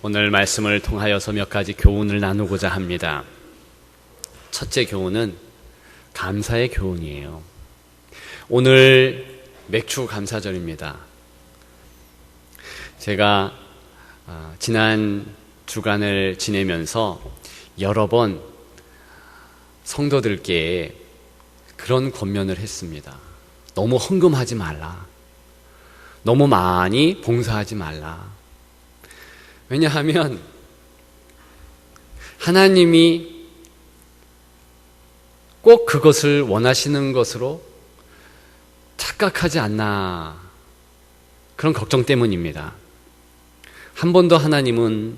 오늘 말씀을 통하여서 몇 가지 교훈을 나누고자 합니다. 첫째 교훈은 감사의 교훈이에요. 오늘 맥주 감사절입니다. 제가 지난 주간을 지내면서 여러 번 성도들께 그런 권면을 했습니다. 너무 헌금하지 말라. 너무 많이 봉사하지 말라. 왜냐하면 하나님이 꼭 그것을 원하시는 것으로 착각하지 않나, 그런 걱정 때문입니다. 한 번도 하나님은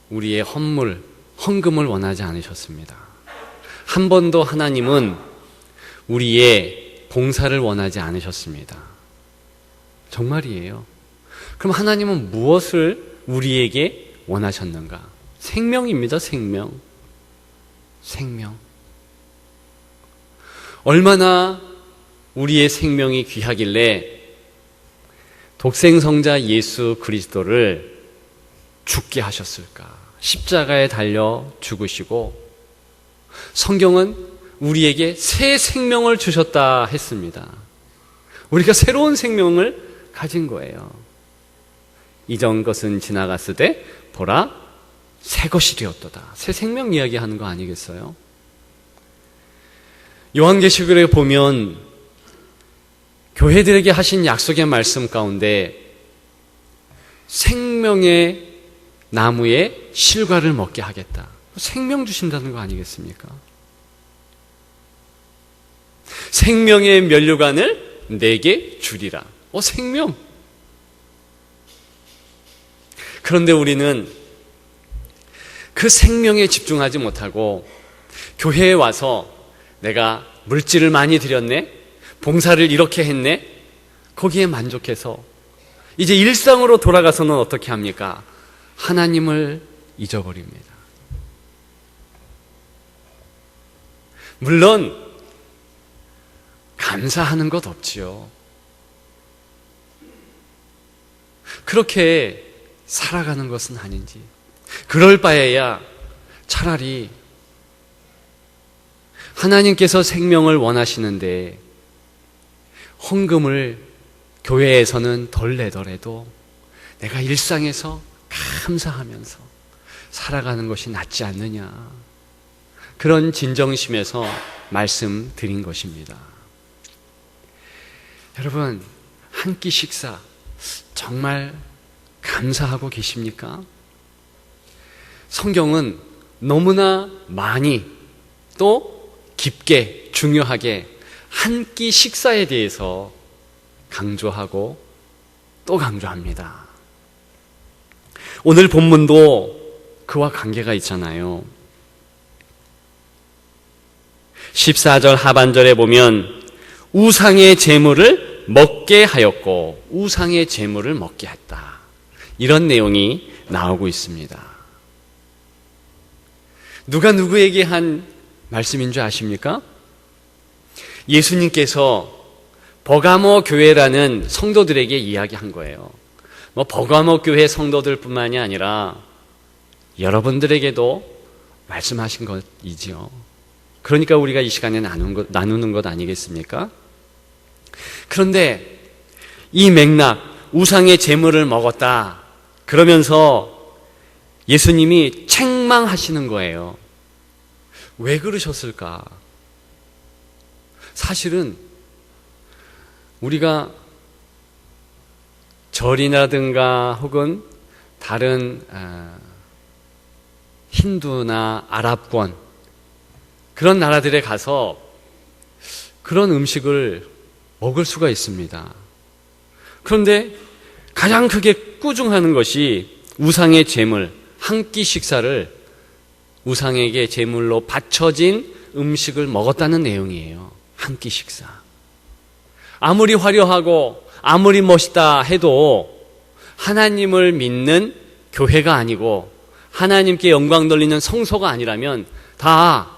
우리의 헌금을 원하지 않으셨습니다. 한 번도 하나님은 우리의 봉사를 원하지 않으셨습니다. 정말이에요. 그럼 하나님은 무엇을 우리에게 원하셨는가? 생명입니다. 생명. 얼마나 우리의 생명이 귀하길래 독생성자 예수 그리스도를 죽게 하셨을까? 십자가에 달려 죽으시고 성경은 우리에게 새 생명을 주셨다 했습니다. 우리가 새로운 생명을 가진 거예요. 이전 것은 지나갔으되 보라 새 것이 되었도다. 새 생명 이야기하는 거 아니겠어요? 요한계시록에 보면 교회들에게 하신 약속의 말씀 가운데 생명의 나무의 실과를 먹게 하겠다. 생명 주신다는 거 아니겠습니까? 생명의 면류관을 내게 주리라. 생명. 그런데 우리는 그 생명에 집중하지 못하고 교회에 와서 내가 물질을 많이 드렸네, 봉사를 이렇게 했네, 거기에 만족해서 이제 일상으로 돌아가서는 어떻게 합니까? 하나님을 잊어버립니다. 물론 감사하는 것 없지요. 그렇게 살아가는 것은 아닌지. 그럴 바에야 차라리 하나님께서 생명을 원하시는데 헌금을 교회에서는 덜 내더라도 내가 일상에서 감사하면서 살아가는 것이 낫지 않느냐, 그런 진정심에서 말씀드린 것입니다. 여러분, 한 끼 식사 정말 감사하고 계십니까? 성경은 너무나 많이 또 깊게 중요하게 한 끼 식사에 대해서 강조하고 또 강조합니다. 오늘 본문도 그와 관계가 있잖아요. 14절 하반절에 보면 우상의 제물을 먹게 하였고 우상의 제물을 먹게 했다, 이런 내용이 나오고 있습니다. 누가 누구에게 한 말씀인 줄 아십니까? 예수님께서 버가모 교회라는 성도들에게 이야기한 거예요. 버가모 교회 성도들뿐만이 아니라 여러분들에게도 말씀하신 것이지요. 그러니까 우리가 이 시간에 나누는 것 아니겠습니까? 그런데 이 맥락, 우상의 제물을 먹었다 그러면서 예수님이 책망하시는 거예요. 왜 그러셨을까? 사실은 우리가 절이라든가 혹은 다른 힌두나 아랍권 그런 나라들에 가서 그런 음식을 먹을 수가 있습니다. 그런데 가장 크게 꾸중하는 것이 우상의 제물, 한 끼 식사를 우상에게 제물로 바쳐진 음식을 먹었다는 내용이에요. 한 끼 식사. 아무리 화려하고 아무리 멋있다 해도 하나님을 믿는 교회가 아니고 하나님께 영광 돌리는 성소가 아니라면 다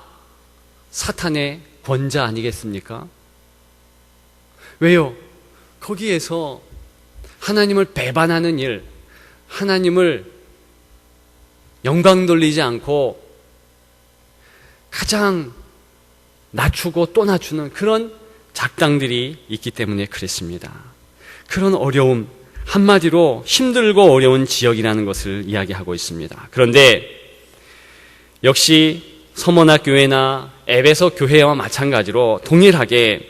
사탄의 권자 아니겠습니까? 왜요? 거기에서 하나님을 배반하는 일, 하나님을 영광 돌리지 않고 가장 낮추고 또 낮추는 그런 작당들이 있기 때문에 그랬습니다. 그런 어려움, 한마디로 힘들고 어려운 지역이라는 것을 이야기하고 있습니다. 그런데 역시 서머나 교회나 에베소 교회와 마찬가지로 동일하게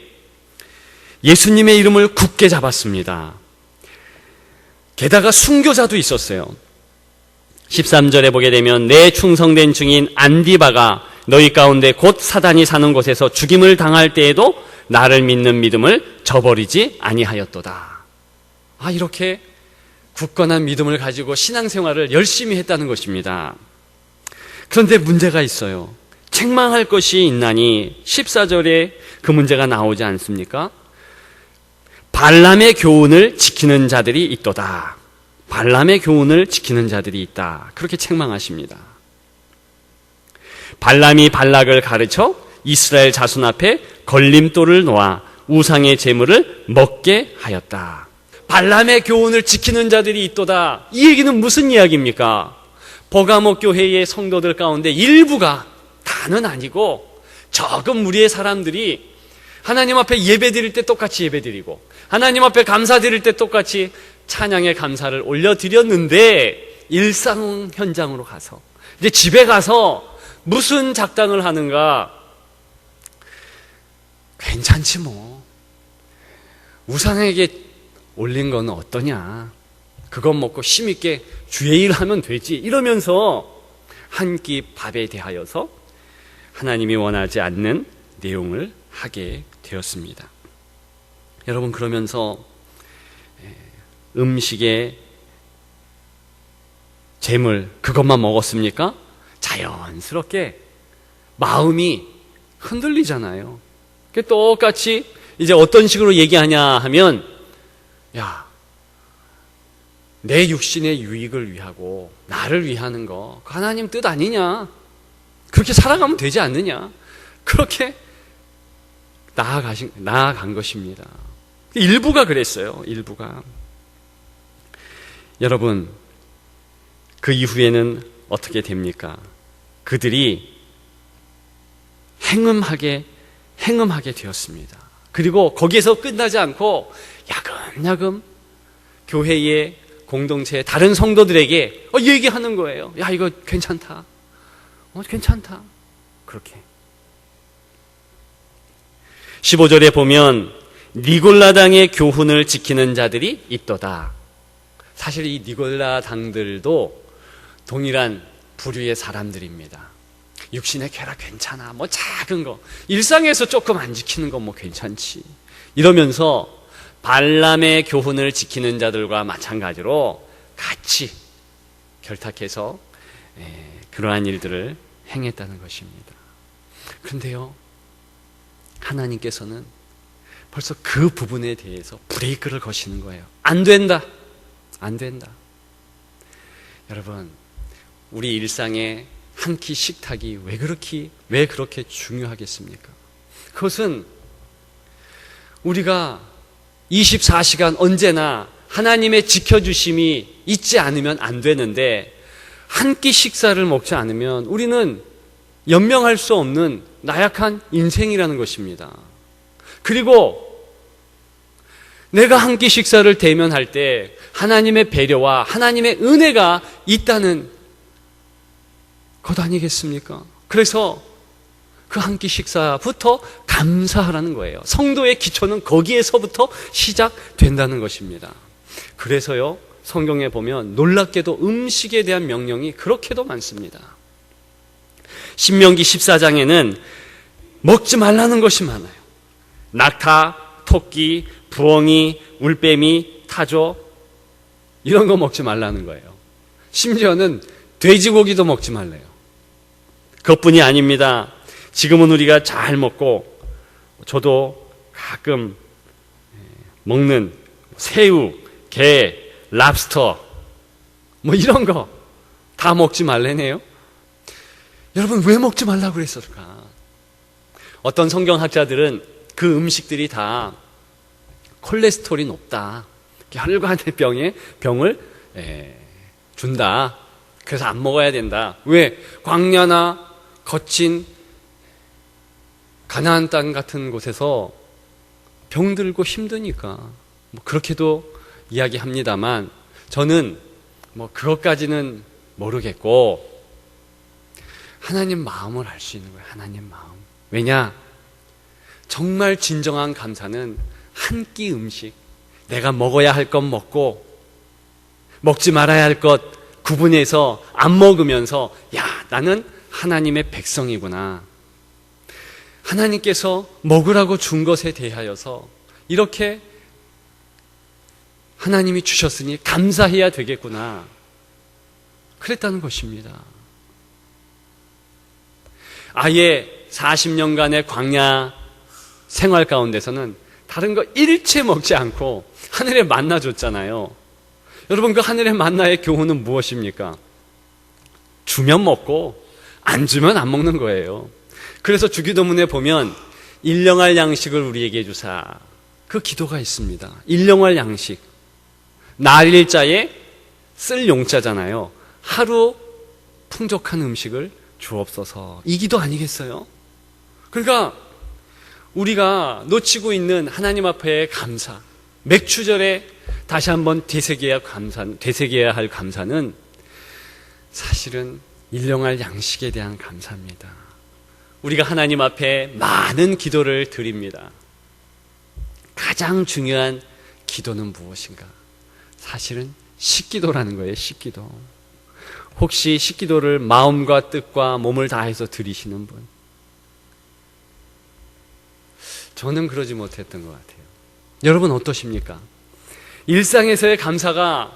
예수님의 이름을 굳게 잡았습니다. 게다가 순교자도 있었어요. 13절에 보게 되면 내 충성된 증인 안디바가 너희 가운데 곧 사단이 사는 곳에서 죽임을 당할 때에도 나를 믿는 믿음을 저버리지 아니하였도다. 이렇게 굳건한 믿음을 가지고 신앙생활을 열심히 했다는 것입니다. 그런데 문제가 있어요. 책망할 것이 있나니 14절에 그 문제가 나오지 않습니까? 발람의 교훈을 지키는 자들이 있도다. 발람의 교훈을 지키는 자들이 있다. 그렇게 책망하십니다. 발람이 발락을 가르쳐 이스라엘 자손 앞에 걸림돌을 놓아 우상의 제물을 먹게 하였다. 발람의 교훈을 지키는 자들이 있도다. 이 얘기는 무슨 이야기입니까? 버가모 교회의 성도들 가운데 일부가, 다는 아니고 적은 무리의 사람들이 하나님 앞에 예배 드릴 때 똑같이 예배 드리고 하나님 앞에 감사 드릴 때 똑같이 찬양의 감사를 올려드렸는데 일상 현장으로 가서 이제 집에 가서 무슨 작당을 하는가? 괜찮지 뭐. 우상에게 올린 건 어떠냐? 그것 먹고 힘있게 주의 일 하면 되지. 이러면서 한 끼 밥에 대하여서 하나님이 원하지 않는 내용을 하게 되었습니다. 여러분, 그러면서 음식의 재물 그것만 먹었습니까? 자연스럽게 마음이 흔들리잖아요. 똑같이 이제 어떤 식으로 얘기하냐 하면, 야, 내 육신의 유익을 위하고 나를 위하는 거 하나님 뜻 아니냐? 그렇게 살아가면 되지 않느냐? 그렇게 나아간 것입니다. 일부가 그랬어요. 일부가. 여러분, 그 이후에는 어떻게 됩니까? 그들이 행음하게 되었습니다. 그리고 거기에서 끝나지 않고 야금야금 교회의 공동체의 다른 성도들에게 얘기하는 거예요. 야, 이거 괜찮다. 괜찮다. 그렇게. 15절에 보면 니골라당의 교훈을 지키는 자들이 있도다. 사실 이 니골라당들도 동일한 부류의 사람들입니다. 육신의 쾌락 괜찮아. 작은 거. 일상에서 조금 안 지키는 건 괜찮지. 이러면서 발람의 교훈을 지키는 자들과 마찬가지로 같이 결탁해서 그러한 일들을 행했다는 것입니다. 그런데요, 하나님께서는 벌써 그 부분에 대해서 브레이크를 거시는 거예요. 안 된다. 안 된다. 여러분, 우리 일상에 한 끼 식탁이 왜 그렇게 중요하겠습니까? 그것은 우리가 24시간 언제나 하나님의 지켜주심이 있지 않으면 안 되는데, 한 끼 식사를 먹지 않으면 우리는 연명할 수 없는 나약한 인생이라는 것입니다. 그리고 내가 한 끼 식사를 대면할 때 하나님의 배려와 하나님의 은혜가 있다는 것 아니겠습니까? 그래서 그 한 끼 식사부터 감사하라는 거예요. 성도의 기초는 거기에서부터 시작된다는 것입니다. 그래서요, 성경에 보면 놀랍게도 음식에 대한 명령이 그렇게도 많습니다. 신명기 14장에는 먹지 말라는 것이 많아요. 낙타, 토끼, 부엉이, 울빼미, 타조, 이런 거 먹지 말라는 거예요. 심지어는 돼지고기도 먹지 말래요. 그것뿐이 아닙니다. 지금은 우리가 잘 먹고, 저도 가끔 먹는 새우, 게, 랍스터, 이런 거 다 먹지 말래네요. 여러분, 왜 먹지 말라고 그랬을까? 어떤 성경학자들은 그 음식들이 다 콜레스테롤이 높다, 혈관의 병을 준다, 그래서 안 먹어야 된다. 왜? 광야나 거친 가나안 땅 같은 곳에서 병들고 힘드니까 그렇게도 이야기합니다만 저는 그것까지는 모르겠고 하나님 마음을 알 수 있는 거예요. 하나님 마음. 왜냐? 정말 진정한 감사는 한 끼 음식, 내가 먹어야 할 것 먹고 먹지 말아야 할 것 구분해서 안 먹으면서 나는 하나님의 백성이구나. 하나님께서 먹으라고 준 것에 대하여서 이렇게 하나님이 주셨으니 감사해야 되겠구나. 그랬다는 것입니다. 아예 40년간의 광야 생활 가운데서는 다른 거 일체 먹지 않고 하늘의 만나 줬잖아요. 여러분, 그 하늘의 만나의 교훈은 무엇입니까? 주면 먹고 안 주면 안 먹는 거예요. 그래서 주기도문에 보면 일용할 양식을 우리에게 주사, 그 기도가 있습니다. 일용할 양식, 날일자에 쓸 용자잖아요. 하루 풍족한 음식을 주옵소서, 이 기도 아니겠어요? 그러니까 우리가 놓치고 있는 하나님 앞에 감사, 맥추절에 다시 한번 되새겨야 할 감사는 사실은 일용할 양식에 대한 감사입니다. 우리가 하나님 앞에 많은 기도를 드립니다. 가장 중요한 기도는 무엇인가? 사실은 식기도라는 거예요. 식기도. 혹시 식기도를 마음과 뜻과 몸을 다해서 드리시는 분? 저는 그러지 못했던 것 같아요. 여러분 어떠십니까? 일상에서의 감사가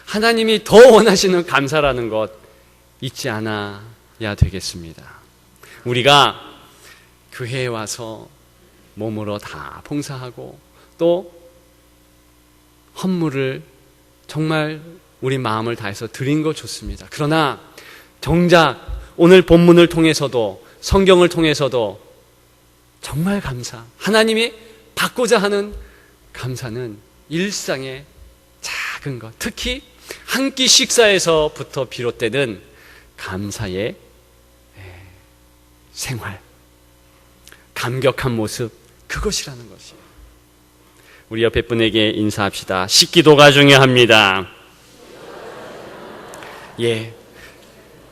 하나님이 더 원하시는 감사라는 것 잊지 않아야 되겠습니다. 우리가 교회에 와서 몸으로 다 봉사하고 또 헌물을 정말 우리 마음을 다해서 드린 거 좋습니다. 그러나 정작 오늘 본문을 통해서도 성경을 통해서도 정말 감사, 하나님이 받고자 하는 감사는 일상의 작은 것, 특히 한 끼 식사에서부터 비롯되는 감사의 생활, 감격한 모습, 그것이라는 것이에요. 우리 옆에 분에게 인사합시다. 식기도가 중요합니다.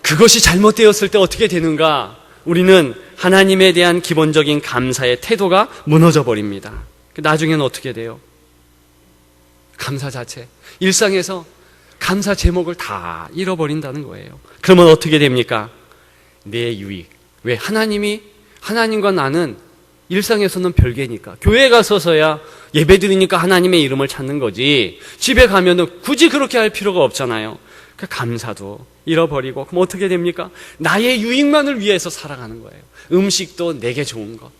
그것이 잘못되었을 때 어떻게 되는가? 우리는 하나님에 대한 기본적인 감사의 태도가 무너져 버립니다. 나중에는 어떻게 돼요? 감사 자체, 일상에서 감사 제목을 다 잃어버린다는 거예요. 그러면 어떻게 됩니까? 내 유익. 왜? 하나님과 나는 일상에서는 별개니까. 교회 가서서야 예배 드리니까 하나님의 이름을 찾는 거지, 집에 가면은 굳이 그렇게 할 필요가 없잖아요. 그 감사도 잃어버리고, 그럼 어떻게 됩니까? 나의 유익만을 위해서 살아가는 거예요. 음식도 내게 좋은 것,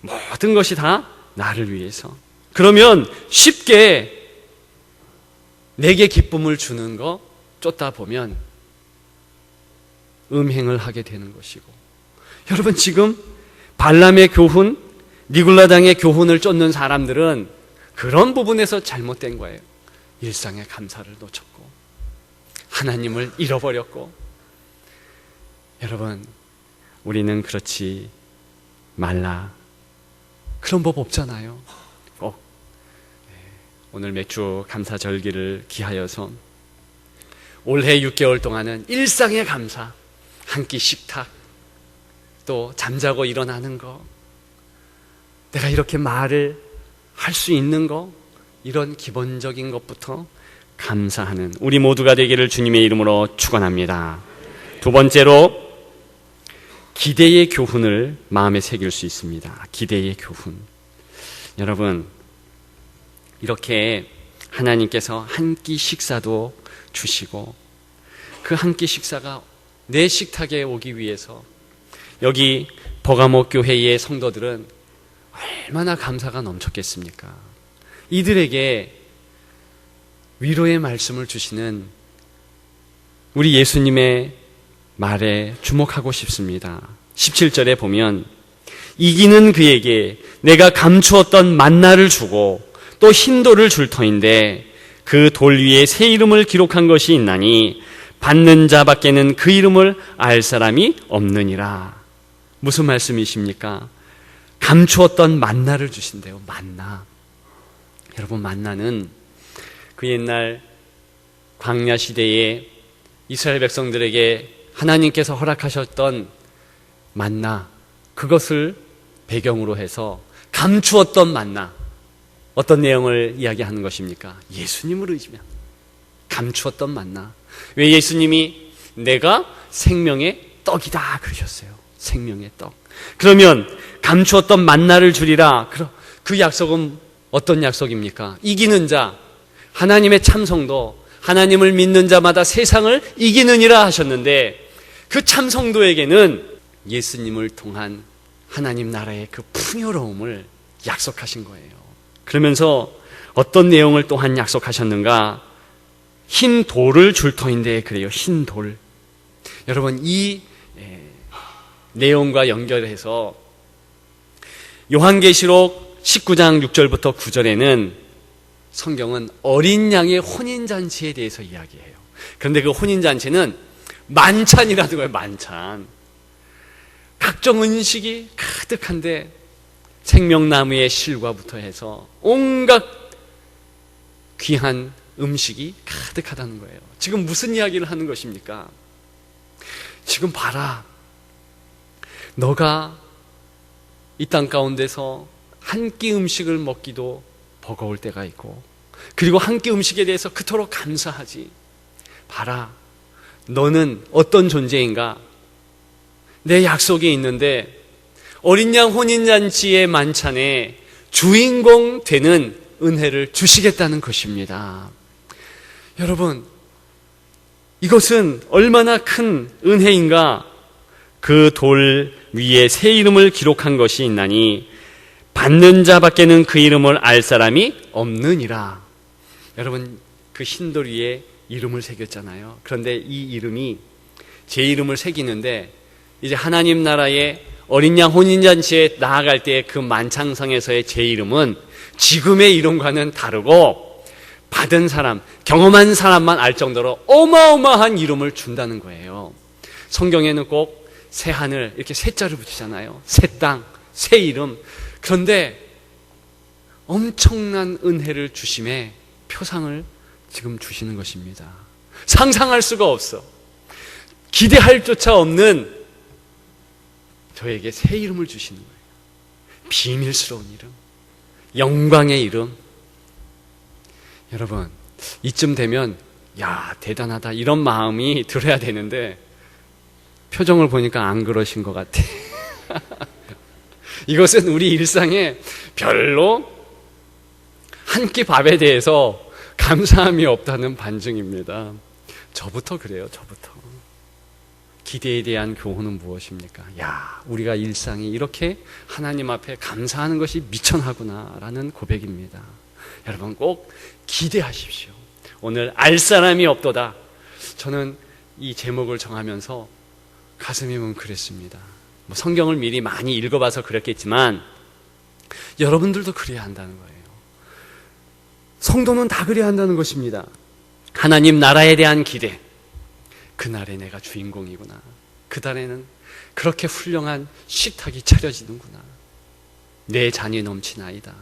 모든 것이 다 나를 위해서. 그러면 쉽게 내게 기쁨을 주는 거 쫓다 보면 음행을 하게 되는 것이고, 여러분 지금 발람의 교훈, 니굴라당의 교훈을 쫓는 사람들은 그런 부분에서 잘못된 거예요. 일상의 감사를 놓쳤고 하나님을 잃어버렸고. 여러분, 우리는 그렇지 말라. 그런 법 없잖아요. 꼭 오늘 맥주 감사절기를 기하여서 올해 6개월 동안은 일상의 감사, 한 끼 식탁, 또 잠자고 일어나는 거, 내가 이렇게 말을 할 수 있는 거, 이런 기본적인 것부터 감사하는 우리 모두가 되기를 주님의 이름으로 축원합니다. 두 번째로, 기대의 교훈을 마음에 새길 수 있습니다. 기대의 교훈. 여러분, 이렇게 하나님께서 한 끼 식사도 주시고 그 한 끼 식사가 내 식탁에 오기 위해서 여기 버가모 교회의 성도들은 얼마나 감사가 넘쳤겠습니까? 이들에게 위로의 말씀을 주시는 우리 예수님의 말에 주목하고 싶습니다. 17절에 보면 이기는 그에게 내가 감추었던 만나를 주고 또 흰돌을 줄 터인데 그 돌 위에 새 이름을 기록한 것이 있나니 받는 자밖에는 그 이름을 알 사람이 없느니라. 무슨 말씀이십니까? 감추었던 만나를 주신대요. 만나. 여러분, 만나는 그 옛날 광야 시대에 이스라엘 백성들에게 하나님께서 허락하셨던 만나, 그것을 배경으로 해서 감추었던 만나, 어떤 내용을 이야기하는 것입니까? 예수님을 의지면 감추었던 만나. 왜 예수님이 내가 생명의 떡이다 그러셨어요. 생명의 떡. 그러면 감추었던 만나를 주리라. 그 약속은 어떤 약속입니까? 이기는 자, 하나님의 참성도, 하나님을 믿는 자마다 세상을 이기느니라 하셨는데, 그 참성도에게는 예수님을 통한 하나님 나라의 그 풍요로움을 약속하신 거예요. 그러면서 어떤 내용을 또한 약속하셨는가? 흰 돌을 줄 터인데, 그래요. 흰 돌. 여러분, 이 내용과 연결해서 요한계시록 19장 6절부터 9절에는 성경은 어린 양의 혼인잔치에 대해서 이야기해요. 그런데 그 혼인잔치는 만찬이라는 거예요. 만찬. 각종 음식이 가득한데 생명나무의 실과부터 해서 온갖 귀한 음식이 가득하다는 거예요. 지금 무슨 이야기를 하는 것입니까? 지금 봐라. 너가 이 땅 가운데서 한 끼 음식을 먹기도 버거울 때가 있고, 그리고 한 끼 음식에 대해서 그토록 감사하지. 봐라. 너는 어떤 존재인가? 내 약속이 있는데 어린 양 혼인잔치의 만찬에 주인공 되는 은혜를 주시겠다는 것입니다. 여러분, 이것은 얼마나 큰 은혜인가? 그 돌 위에 새 이름을 기록한 것이 있나니 받는 자밖에는 그 이름을 알 사람이 없느니라. 여러분, 그 흰 돌 위에 이름을 새겼잖아요. 그런데 이 이름이, 제 이름을 새기는데, 이제 하나님 나라의 어린 양 혼인잔치에 나아갈 때 그 만찬성에서의 제 이름은 지금의 이름과는 다르고, 받은 사람, 경험한 사람만 알 정도로 어마어마한 이름을 준다는 거예요. 성경에는 꼭 새 하늘, 이렇게 새 자를 붙이잖아요. 새 땅, 새 이름. 그런데 엄청난 은혜를 주심에 표상을 지금 주시는 것입니다. 상상할 수가 없어. 기대할 조차 없는 저에게 새 이름을 주시는 거예요. 비밀스러운 이름, 영광의 이름. 여러분, 이쯤 되면 야, 대단하다, 이런 마음이 들어야 되는데 표정을 보니까 안 그러신 것 같아. 이것은 우리 일상에 별로 한 끼 밥에 대해서 감사함이 없다는 반증입니다. 저부터 그래요. 저부터. 기대에 대한 교훈은 무엇입니까? 야, 우리가 일상이 이렇게 하나님 앞에 감사하는 것이 미천하구나라는 고백입니다. 여러분, 꼭 기대하십시오. 오늘 알 사람이 없도다. 저는 이 제목을 정하면서 가슴이 뭉클했습니다. 성경을 미리 많이 읽어봐서 그랬겠지만 여러분들도 그래야 한다는 거예요. 성도는 다 그래야 한다는 것입니다. 하나님 나라에 대한 기대. 그날에 내가 주인공이구나. 그날에는 그렇게 훌륭한 식탁이 차려지는구나. 내 잔이 넘치나이다.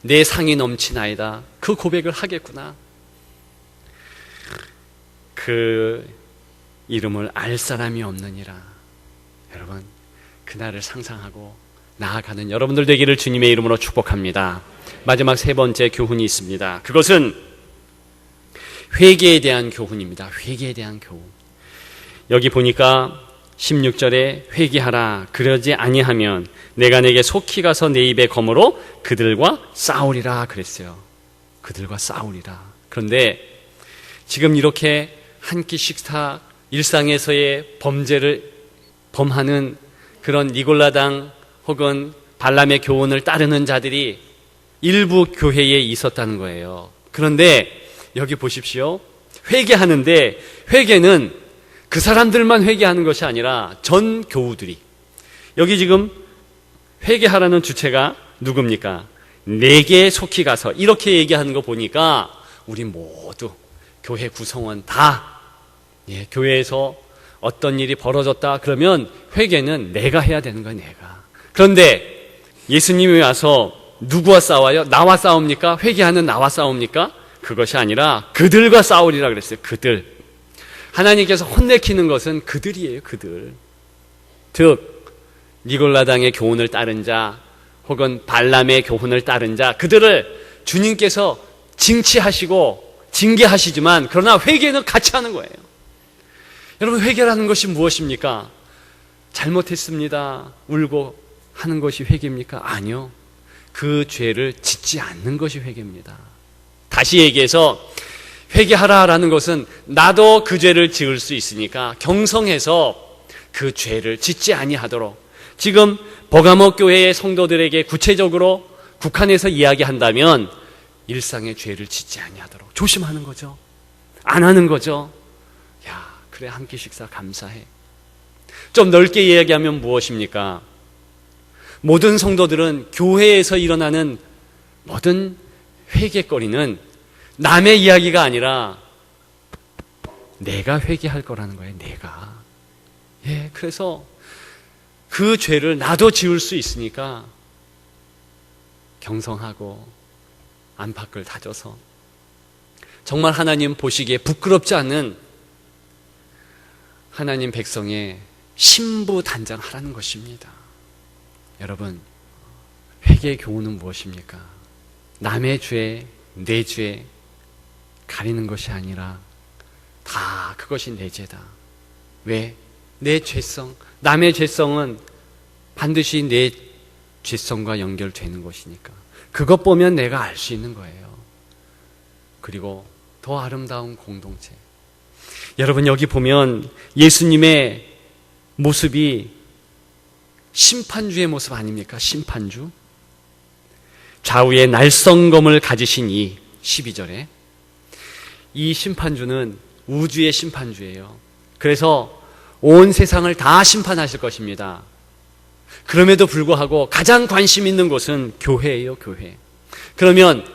내 상이 넘치나이다. 그 고백을 하겠구나. 그 이름을 알 사람이 없느니라. 여러분, 그날을 상상하고 나아가는 여러분들 되기를 주님의 이름으로 축복합니다. 마지막 세 번째 교훈이 있습니다. 그것은 회개에 대한 교훈입니다. 회개에 대한 교훈. 여기 보니까 16절에 회개하라. 그러지 아니하면 내가 내게 속히 가서 내 입의 검으로 그들과 싸우리라 그랬어요. 그들과 싸우리라. 그런데 지금 이렇게 한 끼 식사, 일상에서의 범죄를 범하는 그런 니골라당 혹은 발람의 교훈을 따르는 자들이 일부 교회에 있었다는 거예요. 그런데 여기 보십시오. 회개하는데 회개는 그 사람들만 회개하는 것이 아니라 전 교우들이, 여기 지금 회개하라는 주체가 누굽니까? 내게 속히 가서 이렇게 얘기하는 거 보니까 우리 모두 교회 구성원 다 교회에서 어떤 일이 벌어졌다 그러면 회개는 내가 해야 되는 거야, 내가. 그런데 예수님이 와서 누구와 싸워요? 나와 싸웁니까? 회개하는 나와 싸웁니까? 그것이 아니라 그들과 싸우리라 그랬어요. 그들. 하나님께서 혼내키는 것은 그들이에요. 그들. 즉 니골라당의 교훈을 따른 자 혹은 발람의 교훈을 따른 자, 그들을 주님께서 징치하시고 징계하시지만 그러나 회개는 같이 하는 거예요. 여러분, 회개라는 것이 무엇입니까? 잘못했습니다 울고 하는 것이 회개입니까? 아니요. 그 죄를 짓지 않는 것이 회개입니다. 다시 얘기해서 회개하라라는 것은 나도 그 죄를 지을 수 있으니까 경성해서 그 죄를 짓지 아니하도록, 지금 버가모 교회의 성도들에게 구체적으로 국한해서 이야기한다면 일상의 죄를 짓지 아니하도록 조심하는 거죠. 안 하는 거죠. 야, 그래, 한 끼 식사 감사해. 좀 넓게 이야기하면 무엇입니까? 모든 성도들은 교회에서 일어나는 모든 회개거리는 남의 이야기가 아니라 내가 회개할 거라는 거예요. 내가. 그래서 그 죄를 나도 지을 수 있으니까 경성하고 안팎을 다져서 정말 하나님 보시기에 부끄럽지 않은 하나님 백성의 신부단장하라는 것입니다. 여러분, 회개의 교훈은 무엇입니까? 남의 죄, 내 죄 가리는 것이 아니라 다 그것이 내 죄다. 왜? 내 죄성, 남의 죄성은 반드시 내 죄성과 연결되는 것이니까 그것 보면 내가 알 수 있는 거예요. 그리고 더 아름다운 공동체. 여러분, 여기 보면 예수님의 모습이 심판주의 모습 아닙니까? 심판주. 좌우에 날성검을 가지신 이 12절에 이 심판주는 우주의 심판주예요. 그래서 온 세상을 다 심판하실 것입니다. 그럼에도 불구하고 가장 관심 있는 곳은 교회예요. 교회. 그러면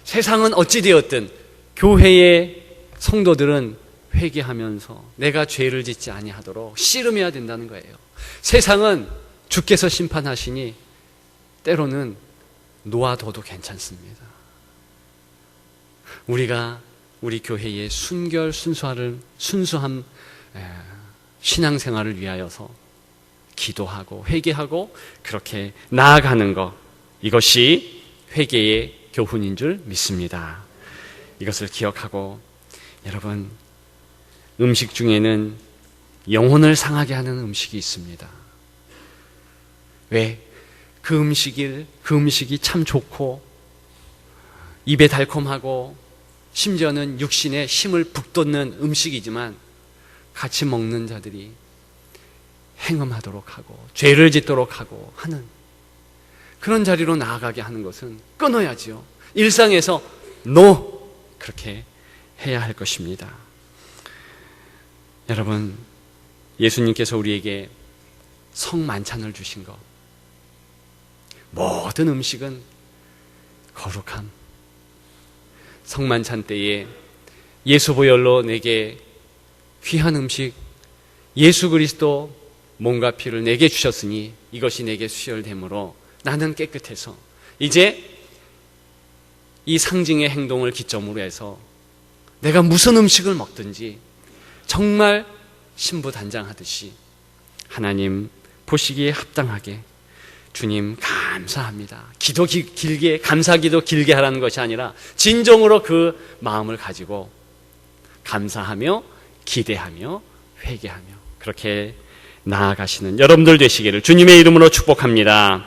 세상은 어찌 되었든 교회의 성도들은 회개하면서 내가 죄를 짓지 아니하도록 씨름해야 된다는 거예요. 세상은 주께서 심판하시니 때로는 놓아둬도 괜찮습니다. 우리가 우리 교회의 순수한 신앙생활을 위하여서 기도하고 회개하고 그렇게 나아가는 것, 이것이 회개의 교훈인 줄 믿습니다. 이것을 기억하고, 여러분, 음식 중에는 영혼을 상하게 하는 음식이 있습니다. 왜? 그 음식이 참 좋고 입에 달콤하고 심지어는 육신에 힘을 북돋는 음식이지만 같이 먹는 자들이 행음하도록 하고 죄를 짓도록 하고 하는 그런 자리로 나아가게 하는 것은 끊어야지요. 일상에서 그렇게 해야 할 것입니다. 여러분, 예수님께서 우리에게 성만찬을 주신 것, 모든 음식은 거룩함. 성만찬 때에 예수 보혈로 내게 귀한 음식, 예수 그리스도 몸과 피를 내게 주셨으니 이것이 내게 수혈됨으로 나는 깨끗해서 이제 이 상징의 행동을 기점으로 해서 내가 무슨 음식을 먹든지 정말 신부단장하듯이 하나님 보시기에 합당하게 주님 감사합니다. 감사기도 길게 하라는 것이 아니라 진정으로 그 마음을 가지고 감사하며 기대하며 회개하며 그렇게 나아가시는 여러분들 되시기를 주님의 이름으로 축복합니다.